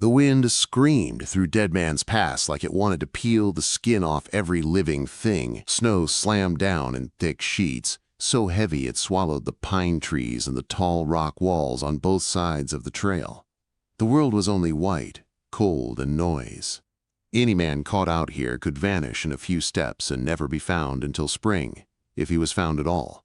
The wind screamed through Dead Man's Pass like it wanted to peel the skin off every living thing. Snow slammed down in thick sheets, so heavy it swallowed the pine trees and the tall rock walls on both sides of the trail. The world was only white, cold, and noise. Any man caught out here could vanish in a few steps and never be found until spring, if he was found at all.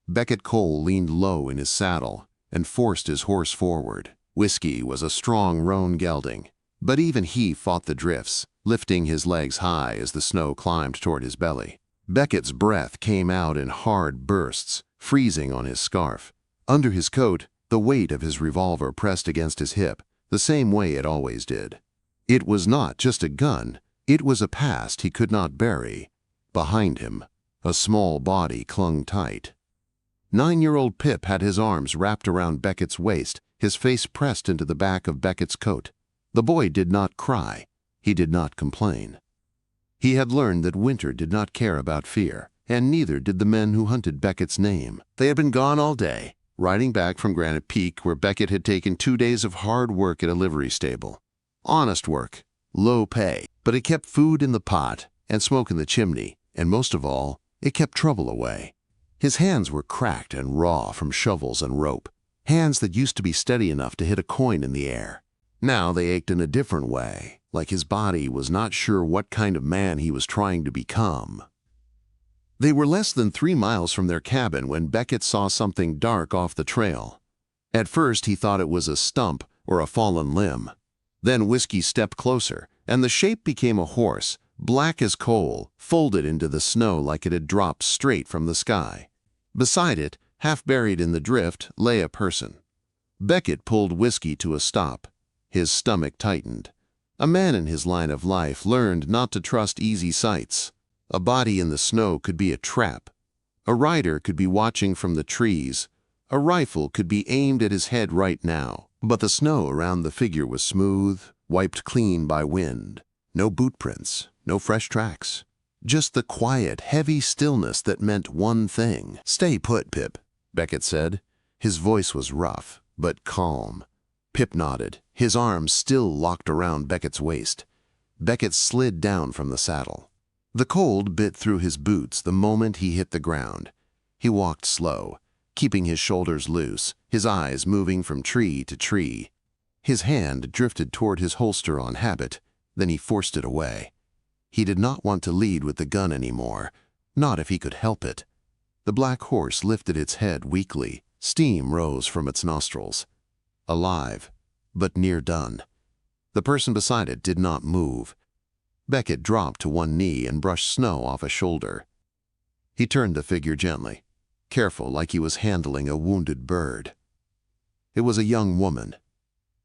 Beckett Cole leaned low in his saddle and forced his horse forward. Whiskey was a strong roan gelding, but even he fought the drifts, lifting his legs high as the snow climbed toward his belly. Beckett's breath came out in hard bursts, freezing on his scarf. Under his coat, the weight of his revolver pressed against his hip, the same way it always did. It was not just a gun, it was a past he could not bury. Behind him, a small body clung tight. 9-year-old Pip had his arms wrapped around Beckett's waist, his face pressed into the back of Beckett's coat. The boy did not cry. He did not complain. He had learned that winter did not care about fear, and neither did the men who hunted Beckett's name. They had been gone all day, riding back from Granite Peak, where Beckett had taken 2 days of hard work at a livery stable. Honest work, low pay, but it kept food in the pot and smoke in the chimney, and most of all, it kept trouble away. His hands were cracked and raw from shovels and rope, hands that used to be steady enough to hit a coin in the air. Now they ached in a different way, like his body was not sure what kind of man he was trying to become. They were less than 3 miles from their cabin when Beckett saw something dark off the trail. At first he thought it was a stump or a fallen limb. Then Whiskey stepped closer, and the shape became a horse, black as coal, folded into the snow like it had dropped straight from the sky. Beside it, half buried in the drift, lay a person. Beckett pulled Whiskey to a stop. His stomach tightened. A man in his line of life learned not to trust easy sights. A body in the snow could be a trap. A rider could be watching from the trees. A rifle could be aimed at his head right now. But the snow around the figure was smooth, wiped clean by wind. No boot prints, no fresh tracks. Just the quiet, heavy stillness that meant one thing. "Stay put, Pip," Beckett said. His voice was rough, but calm. Pip nodded, his arms still locked around Beckett's waist. Beckett slid down from the saddle. The cold bit through his boots the moment he hit the ground. He walked slow, keeping his shoulders loose, his eyes moving from tree to tree. His hand drifted toward his holster on habit, then he forced it away. He did not want to lead with the gun anymore, not if he could help it. The black horse lifted its head weakly. Steam rose from its nostrils. Alive, but near done. The person beside it did not move. Beckett dropped to one knee and brushed snow off a shoulder. He turned the figure gently, careful like he was handling a wounded bird. It was a young woman.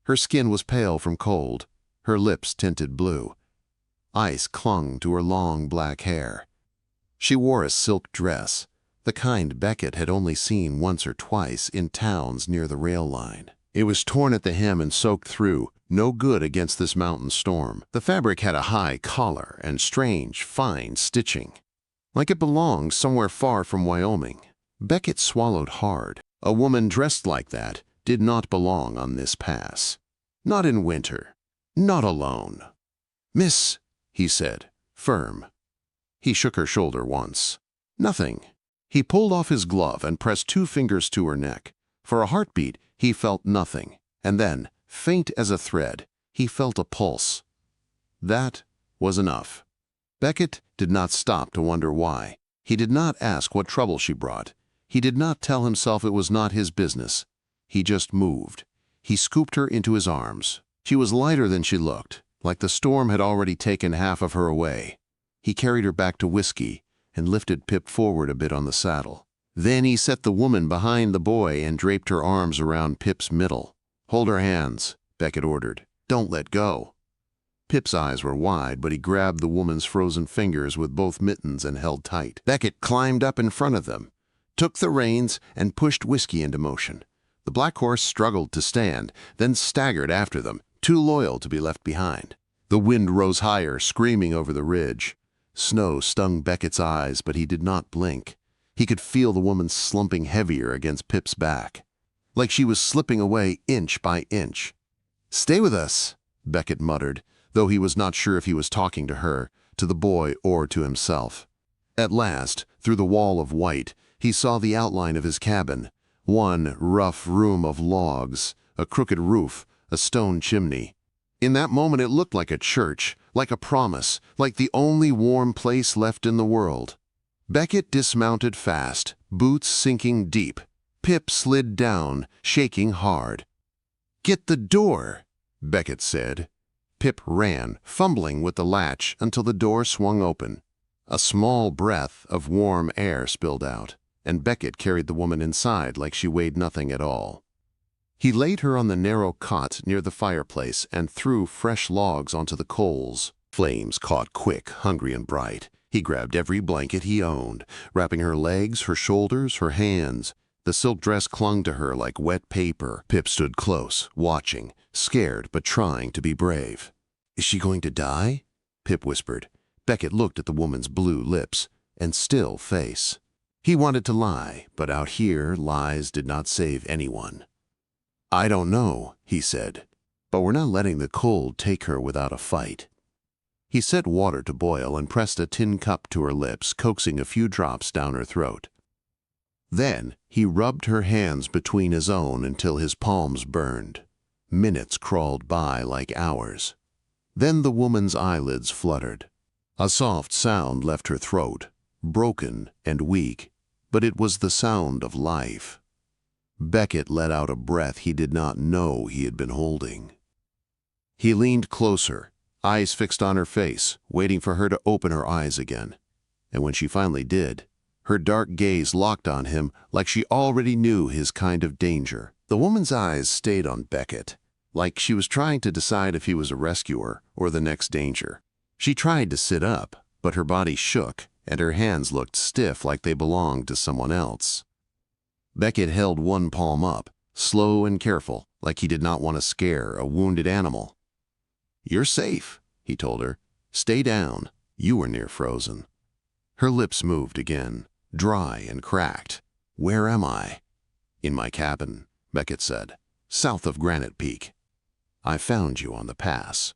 Her skin was pale from cold, her lips tinted blue. Ice clung to her long black hair. She wore a silk dress, the kind Beckett had only seen once or twice in towns near the rail line. It was torn at the hem and soaked through, no good against this mountain storm. The fabric had a high collar and strange, fine stitching, like it belonged somewhere far from Wyoming. Beckett swallowed hard. A woman dressed like that did not belong on this pass. Not in winter. Not alone. "Miss," he said, firm. He shook her shoulder once. Nothing. He pulled off his glove and pressed 2 fingers to her neck. For a heartbeat, he felt nothing. And then, faint as a thread, he felt a pulse. That was enough. Beckett did not stop to wonder why. He did not ask what trouble she brought. He did not tell himself it was not his business. He just moved. He scooped her into his arms. She was lighter than she looked, like the storm had already taken half of her away. He carried her back to Whiskey and lifted Pip forward a bit on the saddle. Then he set the woman behind the boy and draped her arms around Pip's middle. "Hold her hands," Beckett ordered. "Don't let go." Pip's eyes were wide, but he grabbed the woman's frozen fingers with both mittens and held tight. Beckett climbed up in front of them, took the reins, and pushed Whiskey into motion. The black horse struggled to stand, then staggered after them, too loyal to be left behind. The wind rose higher, screaming over the ridge. Snow stung Beckett's eyes, but he did not blink. He could feel the woman slumping heavier against Pip's back, like she was slipping away inch by inch. "Stay with us," Beckett muttered, though he was not sure if he was talking to her, to the boy, or to himself. At last, through the wall of white, he saw the outline of his cabin. One rough room of logs, a crooked roof, a stone chimney. In that moment it looked like a church, like a promise, like the only warm place left in the world. Beckett dismounted fast, boots sinking deep. Pip slid down, shaking hard. "Get the door," Beckett said. Pip ran, fumbling with the latch until the door swung open. A small breath of warm air spilled out, and Beckett carried the woman inside like she weighed nothing at all. He laid her on the narrow cot near the fireplace and threw fresh logs onto the coals. Flames caught quick, hungry and bright. He grabbed every blanket he owned, wrapping her legs, her shoulders, her hands. The silk dress clung to her like wet paper. Pip stood close, watching, scared but trying to be brave. "Is she going to die?" Pip whispered. Beckett looked at the woman's blue lips and still face. He wanted to lie, but out here lies did not save anyone. "I don't know," he said, "but we're not letting the cold take her without a fight." He set water to boil and pressed a tin cup to her lips, coaxing a few drops down her throat. Then he rubbed her hands between his own until his palms burned. Minutes crawled by like hours. Then the woman's eyelids fluttered. A soft sound left her throat, broken and weak, but it was the sound of life. Beckett let out a breath he did not know he had been holding. He leaned closer, eyes fixed on her face, waiting for her to open her eyes again. And when she finally did, her dark gaze locked on him like she already knew his kind of danger. The woman's eyes stayed on Beckett, like she was trying to decide if he was a rescuer or the next danger. She tried to sit up, but her body shook and her hands looked stiff like they belonged to someone else. Beckett held one palm up, slow and careful, like he did not want to scare a wounded animal. "You're safe," he told her. "Stay down. You were near frozen." Her lips moved again, dry and cracked. "Where am I?" "In my cabin," Beckett said, "south of Granite Peak. I found you on the pass."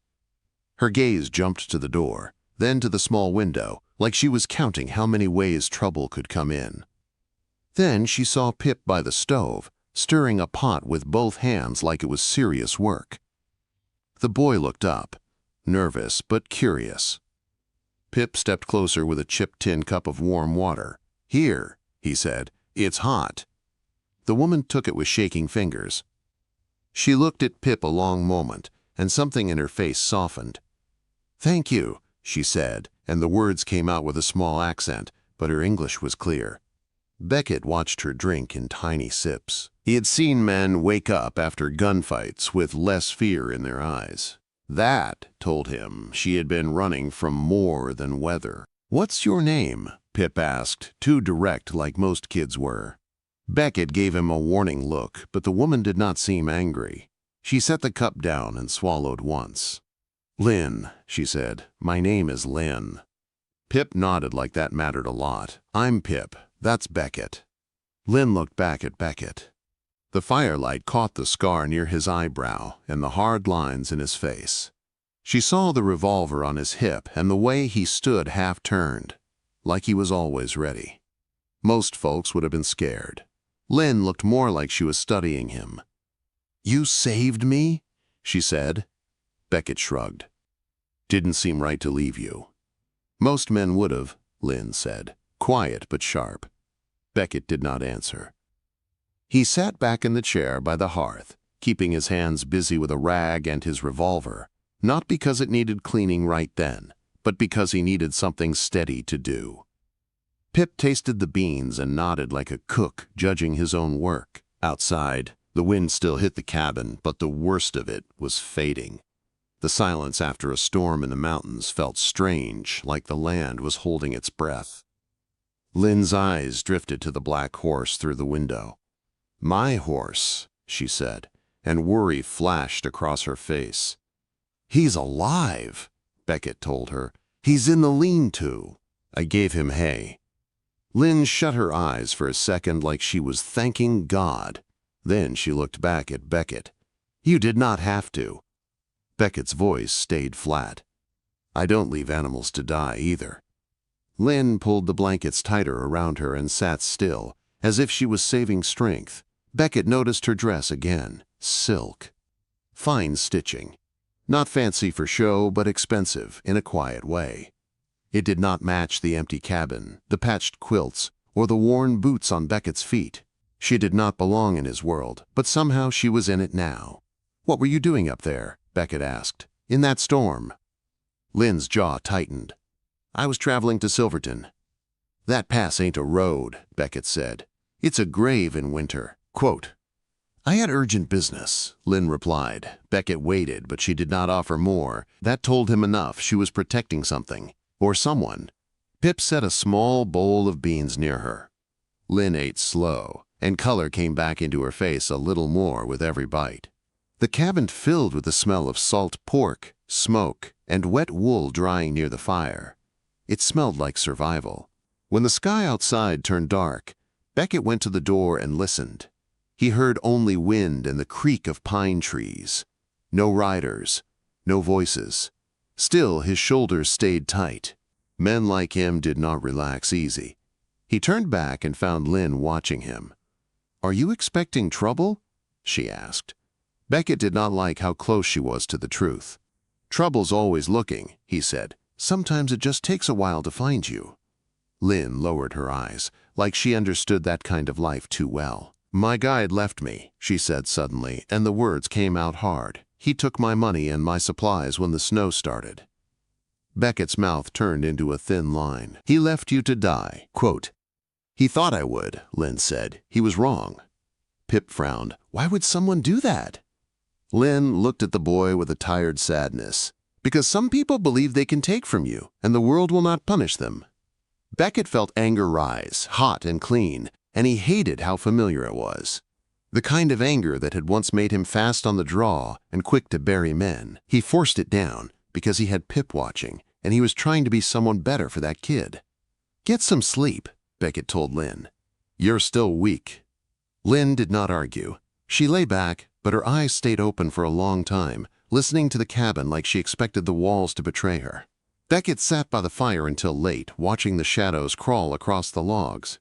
Her gaze jumped to the door, then to the small window, like she was counting how many ways trouble could come in. Then she saw Pip by the stove, stirring a pot with both hands like it was serious work. The boy looked up, nervous but curious. Pip stepped closer with a chipped tin cup of warm water. "Here," he said, "it's hot." The woman took it with shaking fingers. She looked at Pip a long moment, and something in her face softened. "Thank you," she said, and the words came out with a small accent, but her English was clear. Beckett watched her drink in tiny sips. He had seen men wake up after gunfights with less fear in their eyes. That told him she had been running from more than weather. "What's your name?" Pip asked, too direct like most kids were. Beckett gave him a warning look, but the woman did not seem angry. She set the cup down and swallowed once. "Lynn," she said. "My name is Lynn." Pip nodded like that mattered a lot. "I'm Pip. That's Beckett." Lynn looked back at Beckett. The firelight caught the scar near his eyebrow and the hard lines in his face. She saw the revolver on his hip and the way he stood half-turned, like he was always ready. Most folks would have been scared. Lynn looked more like she was studying him. "You saved me?" she said. Beckett shrugged. "Didn't seem right to leave you." "Most men would have," Lynn said, quiet but sharp. Beckett did not answer. He sat back in the chair by the hearth, keeping his hands busy with a rag and his revolver, not because it needed cleaning right then, but because he needed something steady to do. Pip tasted the beans and nodded like a cook judging his own work. Outside, the wind still hit the cabin, but the worst of it was fading. The silence after a storm in the mountains felt strange, like the land was holding its breath. Lynn's eyes drifted to the black horse through the window. "My horse," she said, and worry flashed across her face. "He's alive," Beckett told her. "He's in the lean-to. I gave him hay." Lynn shut her eyes for a second like she was thanking God. Then she looked back at Beckett. "You did not have to." Beckett's voice stayed flat. I don't leave animals to die either. Lynn pulled the blankets tighter around her and sat still, as if she was saving strength. Beckett noticed her dress again. Silk. Fine stitching. Not fancy for show, but expensive in a quiet way. It did not match the empty cabin, the patched quilts, or the worn boots on Beckett's feet. She did not belong in his world, but somehow she was in it now. What were you doing up there? Beckett asked. In that storm. Lynn's jaw tightened. I was traveling to Silverton. That pass ain't a road, Beckett said. It's a grave in winter. Quote, I had urgent business, Lynn replied. Beckett waited, but she did not offer more. That told him enough. She was protecting something. Or someone. Pip set a small bowl of beans near her. Lynn ate slow, and color came back into her face a little more with every bite. The cabin filled with the smell of salt pork, smoke, and wet wool drying near the fire. It smelled like survival. When the sky outside turned dark, Beckett went to the door and listened. He heard only wind and the creak of pine trees. No riders, no voices. Still, his shoulders stayed tight. Men like him did not relax easy. He turned back and found Lynn watching him. Are you expecting trouble? She asked. Beckett did not like how close she was to the truth. Trouble's always looking, he said. Sometimes it just takes a while to find you. Lynn lowered her eyes, like she understood that kind of life too well. My guide left me, she said suddenly, and the words came out hard. He took my money and my supplies when the snow started. Beckett's mouth turned into a thin line. He left you to die. Quote, he thought I would, Lynn said. He was wrong. Pip frowned. Why would someone do that? Lynn looked at the boy with a tired sadness. Because some people believe they can take from you, and the world will not punish them. Beckett felt anger rise, hot and clean, and he hated how familiar it was. The kind of anger that had once made him fast on the draw and quick to bury men. He forced it down because he had Pip watching, and he was trying to be someone better for that kid. Get some sleep, Beckett told Lynn. You're still weak. Lynn did not argue. She lay back, but her eyes stayed open for a long time, listening to the cabin like she expected the walls to betray her. Beckett sat by the fire until late, watching the shadows crawl across the logs.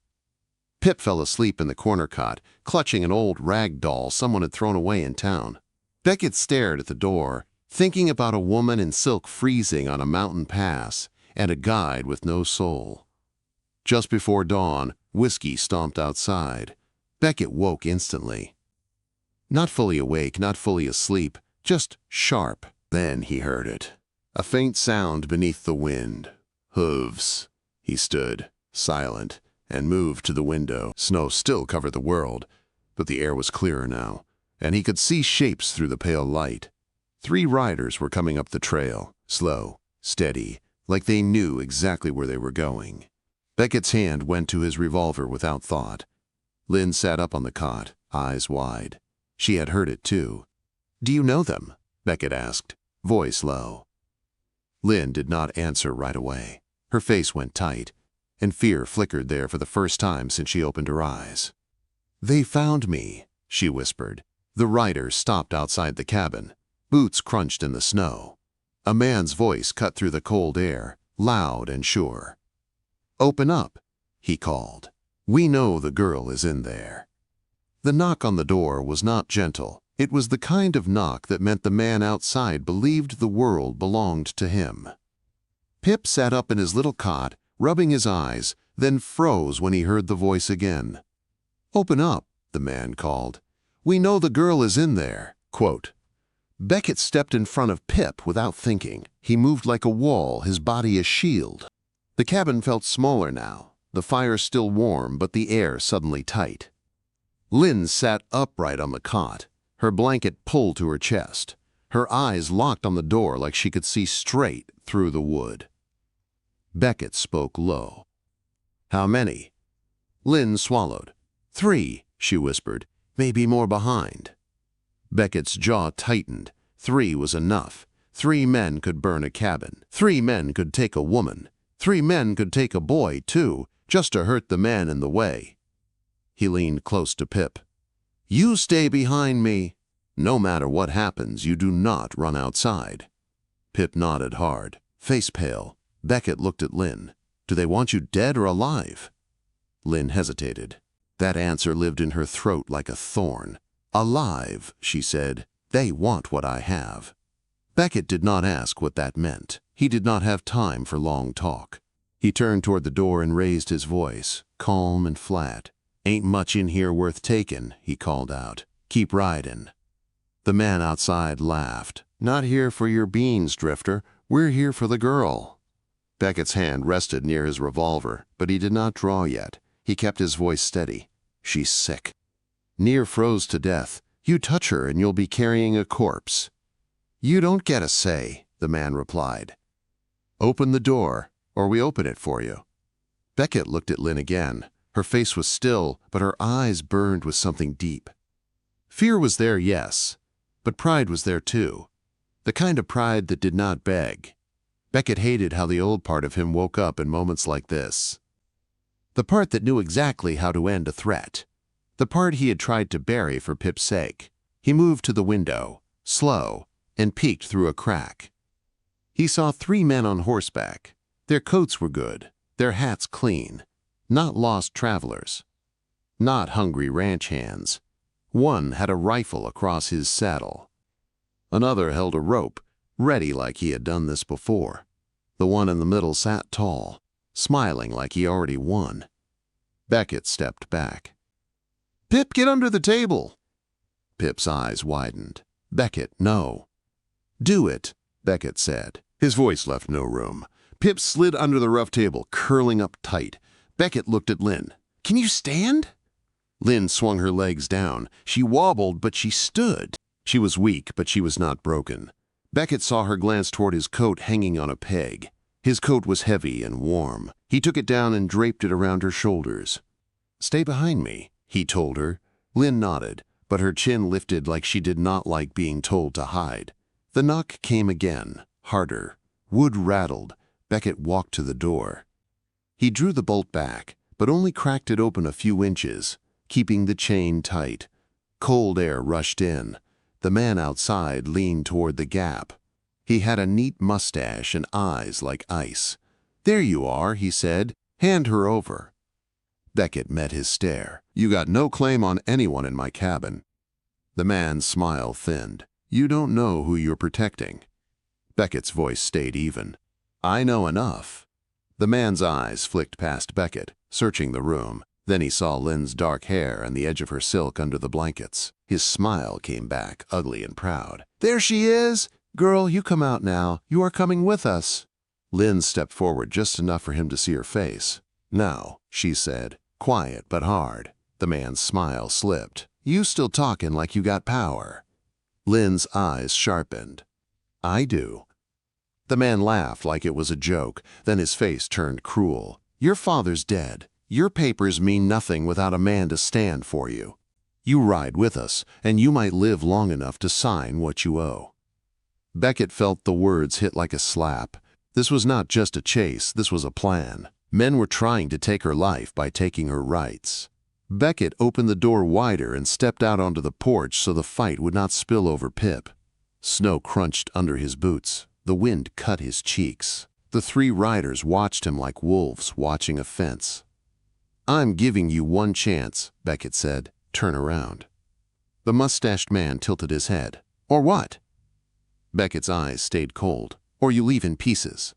Pip fell asleep in the corner cot, clutching an old rag doll someone had thrown away in town. Beckett stared at the door, thinking about a woman in silk freezing on a mountain pass and a guide with no soul. Just before dawn, whiskey stomped outside. Beckett woke instantly. Not fully awake, not fully asleep, just sharp. Then he heard it. A faint sound beneath the wind. Hooves. He stood, silent, and moved to the window. Snow still covered the world, but the air was clearer now, and he could see shapes through the pale light. 3 riders were coming up the trail, slow, steady, like they knew exactly where they were going. Beckett's hand went to his revolver without thought. Lynn sat up on the cot, eyes wide. She had heard it too. Do you know them? Beckett asked, voice low. Lynn did not answer right away. Her face went tight, and fear flickered there for the first time since she opened her eyes. They found me, she whispered. The riders stopped outside the cabin. Boots crunched in the snow. A man's voice cut through the cold air, loud and sure. Open up, he called. We know the girl is in there. The knock on the door was not gentle. It was the kind of knock that meant the man outside believed the world belonged to him. Pip sat up in his little cot, rubbing his eyes, then froze when he heard the voice again. Open up, the man called. We know the girl is in there. Quote, Beckett stepped in front of Pip without thinking. He moved like a wall, his body a shield. The cabin felt smaller now, the fire still warm, but the air suddenly tight. Lynn sat upright on the cot, her blanket pulled to her chest, her eyes locked on the door like she could see straight through the wood. Beckett spoke low. How many? Lynn swallowed. 3, she whispered, maybe more behind. Beckett's jaw tightened. 3 was enough. 3 men could burn a cabin. 3 men could take a woman. 3 men could take a boy, too, just to hurt the man in the way. He leaned close to Pip. You stay behind me. No matter what happens, you do not run outside." Pip nodded hard, face pale. Beckett looked at Lynn. "Do they want you dead or alive?" Lynn hesitated. That answer lived in her throat like a thorn. "Alive," she said. "They want what I have." Beckett did not ask what that meant. He did not have time for long talk. He turned toward the door and raised his voice, calm and flat. "Ain't much in here worth taking," he called out. "Keep riding." The man outside laughed. "Not here for your beans, Drifter. We're here for the girl." Beckett's hand rested near his revolver, but he did not draw yet. He kept his voice steady. "She's sick. Near froze to death. You touch her and you'll be carrying a corpse." "You don't get a say," the man replied. "Open the door, or we open it for you." Beckett looked at Lynn again. Her face was still, but her eyes burned with something deep. Fear was there, yes, but pride was there too. The kind of pride that did not beg. Beckett hated how the old part of him woke up in moments like this. The part that knew exactly how to end a threat. The part he had tried to bury for Pip's sake. He moved to the window, slow, and peeked through a crack. He saw 3 men on horseback. Their coats were good, their hats clean. Not lost travelers. Not hungry ranch hands. One had a rifle across his saddle. Another held a rope, ready like he had done this before. The one in the middle sat tall, smiling like he already won. Beckett stepped back. "Pip, get under the table!" Pip's eyes widened. "Beckett, no." "Do it," Beckett said. His voice left no room. Pip slid under the rough table, curling up tight. Beckett looked at Lynn. "Can you stand?" Lynn swung her legs down. She wobbled, but she stood. She was weak, but she was not broken. Beckett saw her glance toward his coat hanging on a peg. His coat was heavy and warm. He took it down and draped it around her shoulders. "Stay behind me," he told her. Lynn nodded, but her chin lifted like she did not like being told to hide. The knock came again, harder. Wood rattled. Beckett walked to the door. He drew the bolt back, but only cracked it open a few inches, keeping the chain tight. Cold air rushed in. The man outside leaned toward the gap. He had a neat mustache and eyes like ice. "There you are," he said. "Hand her over." Beckett met his stare. "You got no claim on anyone in my cabin." The man's smile thinned. "You don't know who you're protecting." Beckett's voice stayed even. "I know enough." The man's eyes flicked past Beckett, searching the room. Then he saw Lynn's dark hair and the edge of her silk under the blankets. His smile came back, ugly and proud. "There she is! Girl, you come out now. You are coming with us." Lynn stepped forward just enough for him to see her face. "No," she said, quiet but hard. The man's smile slipped. "You still talking like you got power." Lynn's eyes sharpened. "I do." The man laughed like it was a joke, then his face turned cruel. "Your father's dead. Your papers mean nothing without a man to stand for you. You ride with us, and you might live long enough to sign what you owe." Beckett felt the words hit like a slap. This was not just a chase, this was a plan. Men were trying to take her life by taking her rights. Beckett opened the door wider and stepped out onto the porch so the fight would not spill over Pip. Snow crunched under his boots. The wind cut his cheeks. The 3 riders watched him like wolves watching a fence. "I'm giving you one chance," Beckett said. "Turn around." The mustached man tilted his head. "Or what?" Beckett's eyes stayed cold. "Or you leave in pieces."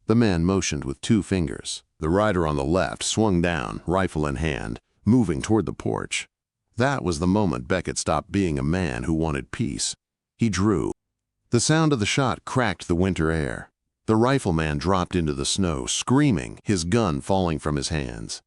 The man motioned with 2 fingers. The rider on the left swung down, rifle in hand, moving toward the porch. That was the moment Beckett stopped being a man who wanted peace. He drew. The sound of the shot cracked the winter air. The rifleman dropped into the snow, screaming, his gun falling from his hands.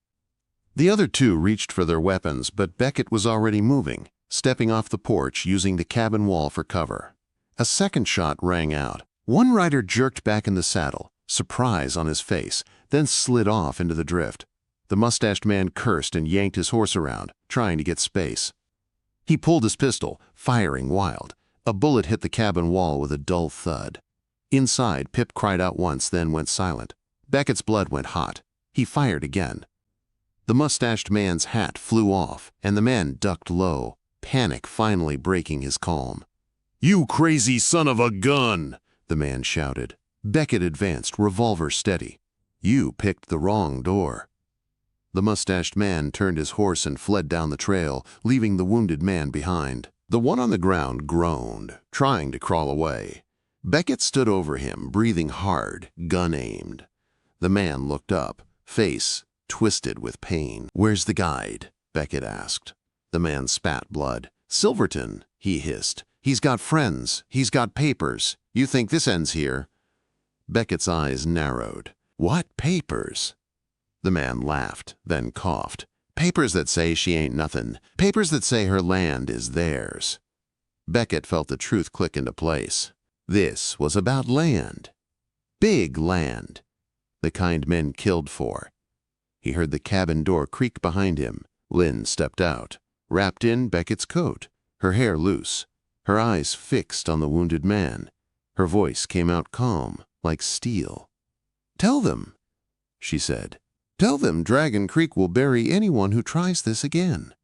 The other 2 reached for their weapons, but Beckett was already moving, stepping off the porch, using the cabin wall for cover. A second shot rang out. One rider jerked back in the saddle, surprise on his face, then slid off into the drift. The mustached man cursed and yanked his horse around, trying to get space. He pulled his pistol, firing wild. A bullet hit the cabin wall with a dull thud. Inside, Pip cried out once, then went silent. Beckett's blood went hot. He fired again. The mustached man's hat flew off, and the man ducked low. panic finally breaking his calm. "You crazy son of a gun!" the man shouted. Beckett advanced, revolver steady. "You picked the wrong door." The mustached man turned his horse and fled down the trail, leaving the wounded man behind. The one on the ground groaned, trying to crawl away. Beckett stood over him, breathing hard, gun aimed. The man looked up, face twisted with pain. "Where's the guide?" Beckett asked. The man spat blood. "Silverton," he hissed. "He's got friends. He's got papers. You think this ends here?" Beckett's eyes narrowed. "What papers?" The man laughed, then coughed. "Papers that say she ain't nothing. Papers that say her land is theirs." Beckett felt the truth click into place. This was about land. Big land. The kind men killed for. He heard the cabin door creak behind him. Lynn stepped out, wrapped in Beckett's coat, her hair loose, her eyes fixed on the wounded man. Her voice came out calm, like steel. "Tell them," she said. "Tell them Dragon Creek will bury anyone who tries this again."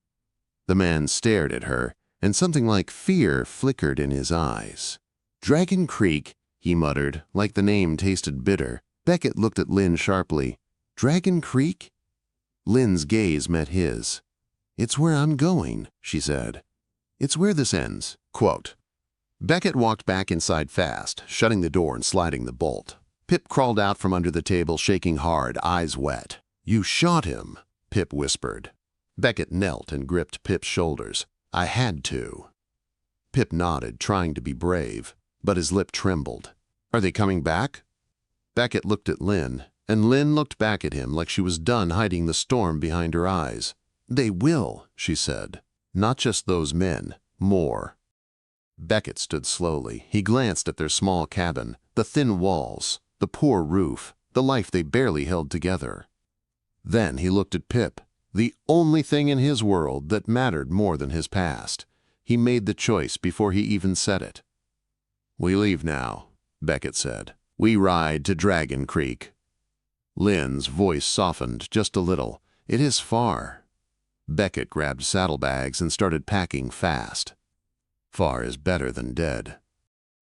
The man stared at her, and something like fear flickered in his eyes. "Dragon Creek," he muttered, like the name tasted bitter. Beckett looked at Lynn sharply. "Dragon Creek?" Lynn's gaze met his. "It's where I'm going," she said. "It's where this ends." Quote. Beckett walked back inside fast, shutting the door and sliding the bolt. Pip crawled out from under the table, shaking hard, eyes wet. "You shot him," Pip whispered. Beckett knelt and gripped Pip's shoulders. "I had to." Pip nodded, trying to be brave, but his lip trembled. "Are they coming back?" Beckett looked at Lynn, and Lynn looked back at him like she was done hiding the storm behind her eyes. "They will," she said. "Not just those men. More." Beckett stood slowly. He glanced at their small cabin, the thin walls, the poor roof, the life they barely held together. Then he looked at Pip, the only thing in his world that mattered more than his past. He made the choice before he even said it. "We leave now," Beckett said. "We ride to Dragon Creek." Lynn's voice softened just a little. "It is far." Beckett grabbed saddlebags and started packing fast. Far is better than dead.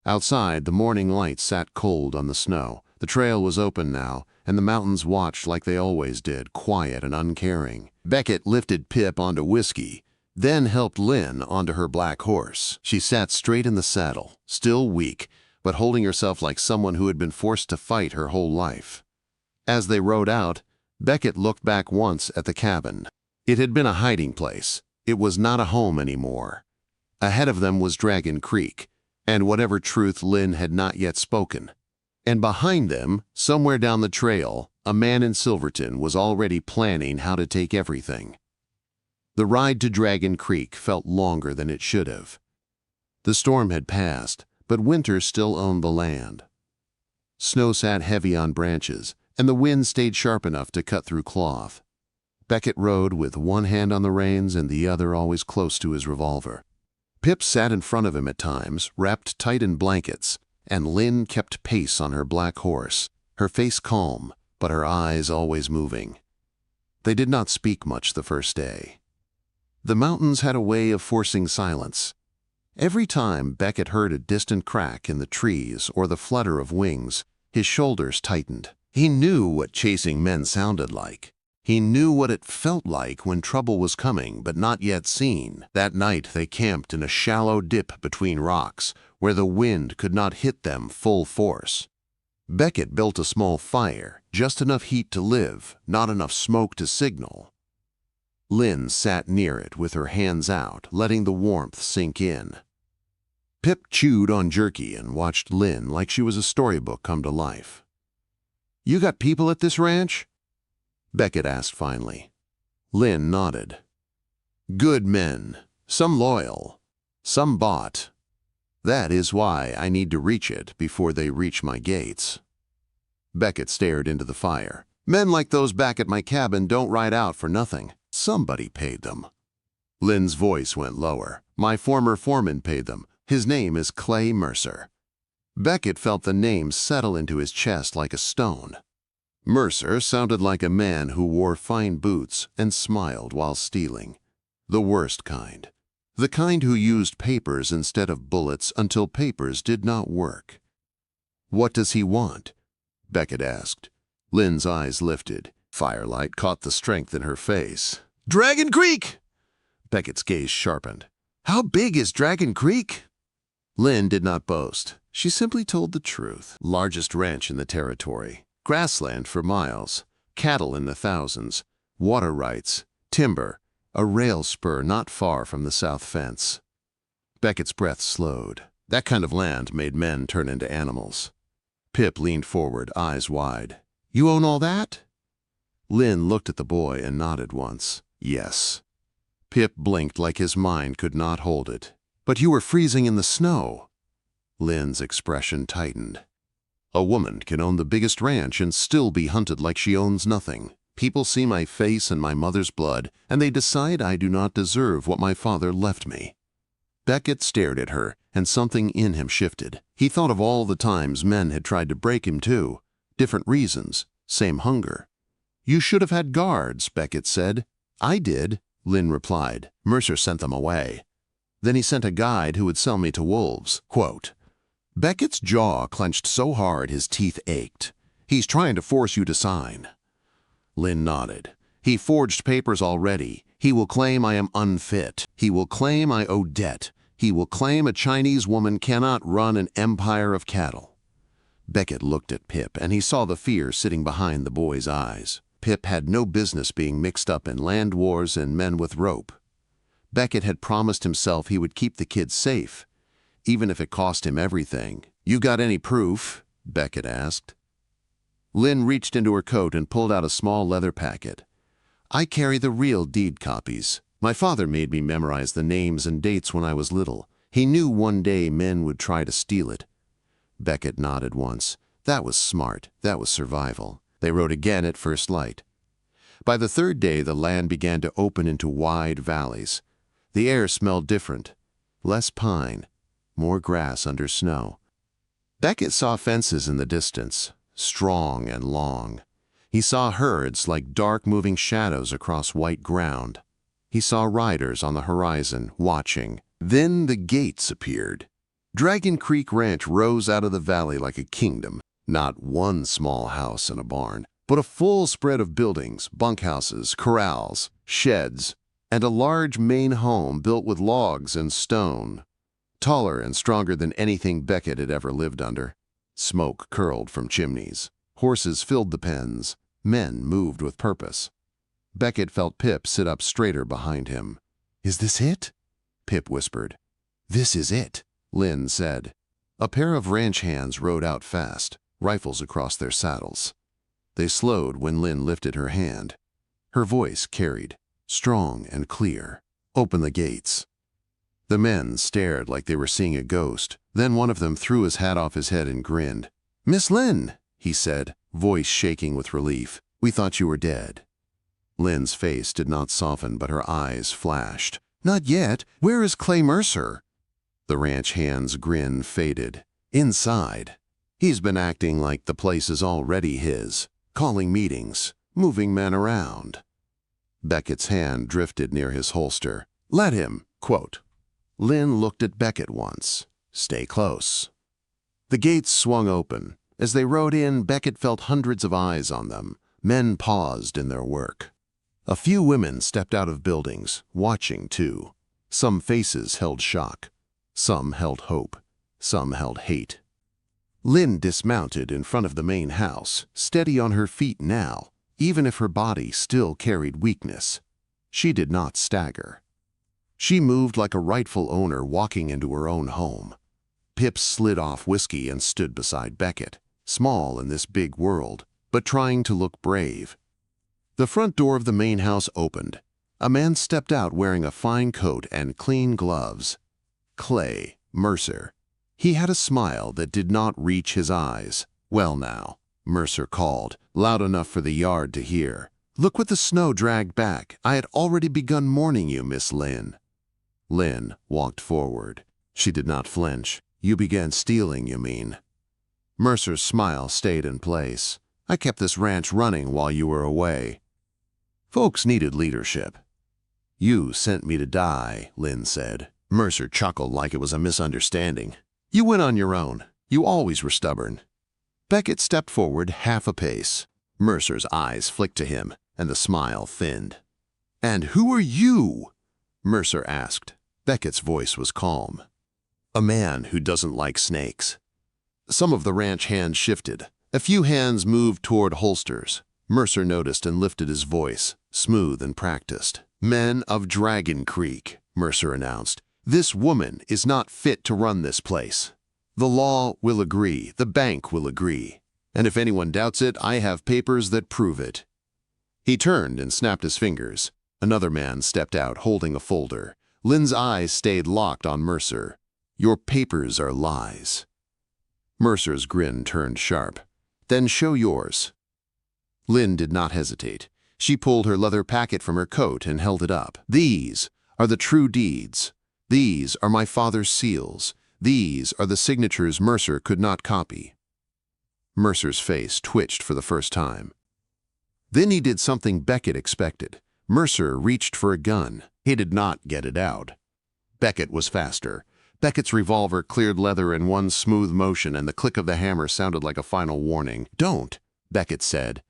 Outside, the morning light sat cold on the snow. The trail was open now, and the mountains watched like they always did, quiet and uncaring. Beckett lifted Pip onto Whiskey, then helped Lynn onto her black horse. She sat straight in the saddle, still weak, but holding herself like someone who had been forced to fight her whole life. As they rode out, Beckett looked back once at the cabin. It had been a hiding place. It was not a home anymore. Ahead of them was Dragon Creek, and whatever truth Lynn had not yet spoken. And behind them, somewhere down the trail, a man in Silverton was already planning how to take everything. The ride to Dragon Creek felt longer than it should have. The storm had passed, but winter still owned the land. Snow sat heavy on branches, and the wind stayed sharp enough to cut through cloth. Beckett rode with one hand on the reins and the other always close to his revolver. Pip sat in front of him at times, wrapped tight in blankets, and Lynn kept pace on her black horse, her face calm, but her eyes always moving. They did not speak much the first day. The mountains had a way of forcing silence. Every time Beckett heard a distant crack in the trees or the flutter of wings, his shoulders tightened. He knew what chasing men sounded like. He knew what it felt like when trouble was coming but not yet seen. That night they camped in a shallow dip between rocks, where the wind could not hit them full force. Beckett built a small fire, just enough heat to live, not enough smoke to signal. Lynn sat near it with her hands out, letting the warmth sink in. Pip chewed on jerky and watched Lynn like she was a storybook come to life. "You got people at this ranch?" Beckett asked finally. Lynn nodded. "Good men, some loyal, some bought. That is why I need to reach it before they reach my gates." Beckett stared into the fire. "Men like those back at my cabin don't ride out for nothing. Somebody paid them." Lynn's voice went lower. "My former foreman paid them. His name is Clay Mercer." Beckett felt the name settle into his chest like a stone. Mercer sounded like a man who wore fine boots and smiled while stealing. The worst kind. The kind who used papers instead of bullets until papers did not work. "What does he want?" Beckett asked. Lynn's eyes lifted. Firelight caught the strength in her face. "Dragon Creek!" Beckett's gaze sharpened. "How big is Dragon Creek?" Lynn did not boast. She simply told the truth. Largest ranch in the territory. Grassland for miles. Cattle in the thousands. Water rights. Timber. A rail spur not far from the south fence. Beckett's breath slowed. That kind of land made men turn into animals. Pip leaned forward, eyes wide. "You own all that?" Lynn looked at the boy and nodded once. "Yes." Pip blinked like his mind could not hold it. "But you were freezing in the snow." Lynn's expression tightened. "A woman can own the biggest ranch and still be hunted like she owns nothing. People see my face and my mother's blood, and they decide I do not deserve what my father left me." Beckett stared at her, and something in him shifted. He thought of all the times men had tried to break him too. Different reasons, same hunger. "You should have had guards," Beckett said. "I did," Lynn replied. "Mercer sent them away. Then he sent a guide who would sell me to wolves." Quote. Beckett's jaw clenched so hard his teeth ached. "He's trying to force you to sign." Lynn nodded. "He forged papers already. He will claim I am unfit. He will claim I owe debt. He will claim a Chinese woman cannot run an empire of cattle." Beckett looked at Pip, and he saw the fear sitting behind the boy's eyes. Pip had no business being mixed up in land wars and men with rope. Beckett had promised himself he would keep the kids safe, even if it cost him everything. "You got any proof?" Beckett asked. Lynn reached into her coat and pulled out a small leather packet. "I carry the real deed copies. My father made me memorize the names and dates when I was little. He knew one day men would try to steal it." Beckett nodded once. That was smart. That was survival. They rode again at first light. By the third day, the land began to open into wide valleys. The air smelled different. Less pine. More grass under snow. Beckett saw fences in the distance, strong and long. He saw herds like dark moving shadows across white ground. He saw riders on the horizon, watching. Then the gates appeared. Dragon Creek Ranch rose out of the valley like a kingdom. Not one small house and a barn, but a full spread of buildings, bunkhouses, corrals, sheds, and a large main home built with logs and stone. Taller and stronger than anything Beckett had ever lived under. Smoke curled from chimneys. Horses filled the pens. Men moved with purpose. Beckett felt Pip sit up straighter behind him. "Is this it?" Pip whispered. "This is it," Lynn said. A pair of ranch hands rode out fast, rifles across their saddles. They slowed when Lynn lifted her hand. Her voice carried, strong and clear. "Open the gates." The men stared like they were seeing a ghost. Then one of them threw his hat off his head and grinned. "Miss Lynn," he said, voice shaking with relief. "We thought you were dead." Lynn's face did not soften, but her eyes flashed. "Not yet. Where is Clay Mercer?" The ranch hand's grin faded. "Inside. He's been acting like the place is already his, calling meetings, moving men around." Beckett's hand drifted near his holster. "Let him." Quote. Lynn looked at Beckett once. "Stay close." The gates swung open. As they rode in, Beckett felt hundreds of eyes on them. Men paused in their work. A few women stepped out of buildings, watching too. Some faces held shock. Some held hope. Some held hate. Lynn dismounted in front of the main house, steady on her feet now, even if her body still carried weakness. She did not stagger. She moved like a rightful owner walking into her own home. Pip slid off whiskey and stood beside Beckett, small in this big world, but trying to look brave. The front door of the main house opened. A man stepped out wearing a fine coat and clean gloves. Clay Mercer. He had a smile that did not reach his eyes. "Well now," Mercer called, loud enough for the yard to hear. "Look what the snow dragged back. I had already begun mourning you, Miss Lynn." Lynn walked forward. She did not flinch. "You began stealing, you mean?" Mercer's smile stayed in place. "I kept this ranch running while you were away. Folks needed leadership." You sent me to die, Lynn said. Mercer chuckled like it was a misunderstanding. You went on your own. You always were stubborn. Beckett stepped forward half a pace. Mercer's eyes flicked to him, and the smile thinned. "And who are you?" Mercer asked. Beckett's voice was calm. "A man who doesn't like snakes." Some of the ranch hands shifted. A few hands moved toward holsters. Mercer noticed and lifted his voice, smooth and practiced. "Men of Dragon Creek," Mercer announced. "This woman is not fit to run this place. The law will agree, the bank will agree, and if anyone doubts it, I have papers that prove it." He turned and snapped his fingers. Another man stepped out, holding a folder. Lynn's eyes stayed locked on Mercer. "Your papers are lies." Mercer's grin turned sharp. "Then show yours." Lynn did not hesitate. She pulled her leather packet from her coat and held it up. "These are the true deeds. These are my father's seals. These are the signatures Mercer could not copy." Mercer's face twitched for the first time. Then he did something Beckett expected. Mercer reached for a gun. He did not get it out. Beckett was faster. Beckett's revolver cleared leather in one smooth motion, and the click of the hammer sounded like a final warning. "Don't," Beckett said.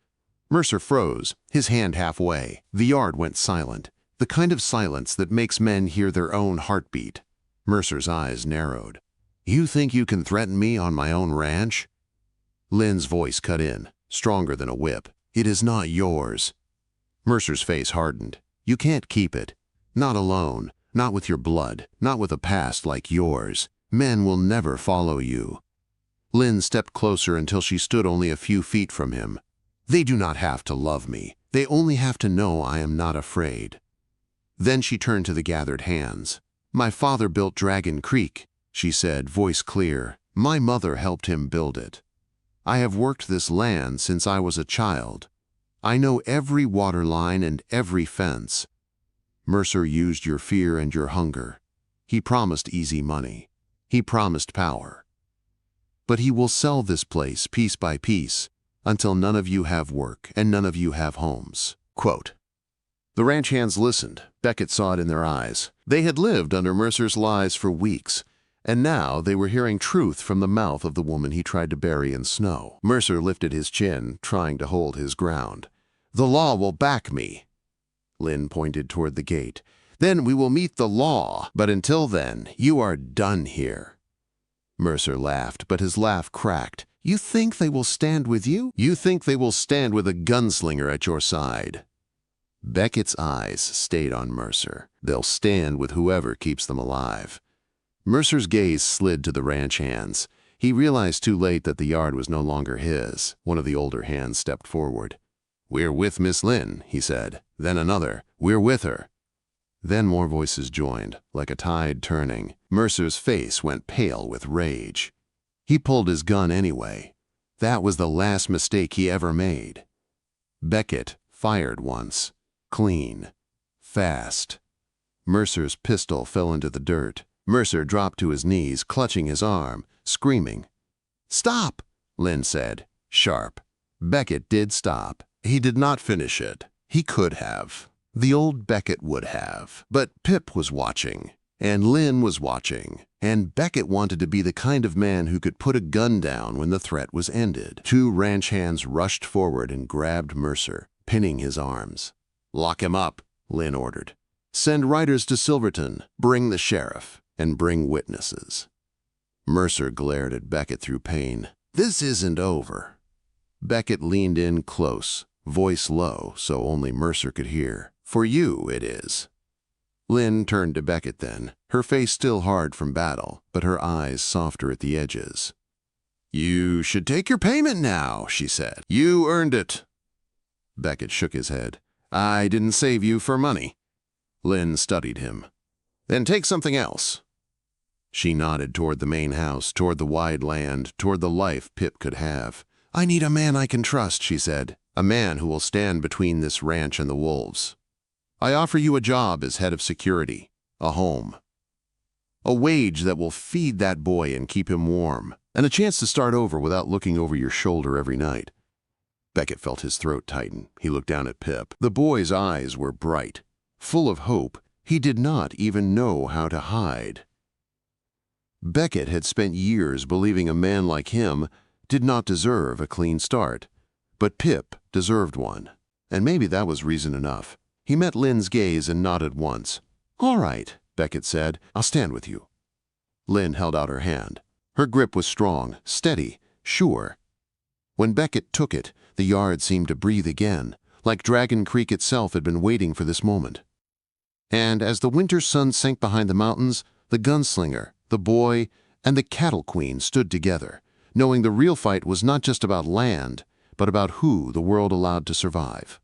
Mercer froze, his hand halfway. The yard went silent, the kind of silence that makes men hear their own heartbeat. Mercer's eyes narrowed. "You think you can threaten me on my own ranch?" Lynn's voice cut in, stronger than a whip. "It is not yours." Mercer's face hardened. "You can't keep it. Not alone. Not with your blood. Not with a past like yours. Men will never follow you." Lynn stepped closer until she stood only a few feet from him. "They do not have to love me. They only have to know I am not afraid." Then she turned to the gathered hands. "My father built Dragon Creek," she said, voice clear. "My mother helped him build it. I have worked this land since I was a child. I know every water line and every fence. Mercer used your fear and your hunger. He promised easy money. He promised power. But he will sell this place piece by piece until none of you have work and none of you have homes." Quote. The ranch hands listened. Beckett saw it in their eyes. They had lived under Mercer's lies for weeks, and now they were hearing truth from the mouth of the woman he tried to bury in snow. Mercer lifted his chin, trying to hold his ground. "The law will back me." Lynn pointed toward the gate. "Then we will meet the law, but until then, you are done here." Mercer laughed, but his laugh cracked. "You think they will stand with you? You think they will stand with a gunslinger at your side?" Beckett's eyes stayed on Mercer. "They'll stand with whoever keeps them alive." Mercer's gaze slid to the ranch hands. He realized too late that the yard was no longer his. One of the older hands stepped forward. "We're with Miss Lynn," he said. Then another, "We're with her." Then more voices joined, like a tide turning. Mercer's face went pale with rage. He pulled his gun anyway. That was the last mistake he ever made. Beckett fired once. Clean. Fast. Mercer's pistol fell into the dirt. Mercer dropped to his knees, clutching his arm, screaming. "Stop!" Lynn said, sharp. Beckett did stop. He did not finish it. He could have. The old Beckett would have. But Pip was watching, and Lynn was watching, and Beckett wanted to be the kind of man who could put a gun down when the threat was ended. Two ranch hands rushed forward and grabbed Mercer, pinning his arms. "Lock him up," Lynn ordered. "Send riders to Silverton, bring the sheriff, and bring witnesses." Mercer glared at Beckett through pain. "This isn't over." Beckett leaned in close, voice low so only Mercer could hear. "For you, it is." Lynn turned to Beckett then, her face still hard from battle, but her eyes softer at the edges. "You should take your payment now," she said. "You earned it." Beckett shook his head. "I didn't save you for money." Lynn studied him. "Then take something else." She nodded toward the main house, toward the wide land, toward the life Pip could have. "I need a man I can trust," she said. "A man who will stand between this ranch and the wolves. I offer you a job as head of security, a home. A wage that will feed that boy and keep him warm, and a chance to start over without looking over your shoulder every night." Beckett felt his throat tighten. He looked down at Pip. The boy's eyes were bright, Full of hope, he did not even know how to hide. Beckett had spent years believing a man like him did not deserve a clean start, but Pip deserved one. And maybe that was reason enough. He met Lynn's gaze and nodded once. "All right," Beckett said, "I'll stand with you." Lynn held out her hand. Her grip was strong, steady, sure. When Beckett took it, the yard seemed to breathe again, like Dragon Creek itself had been waiting for this moment. And as the winter sun sank behind the mountains, the gunslinger, the boy, and the cattle queen stood together, knowing the real fight was not just about land, but about who the world allowed to survive.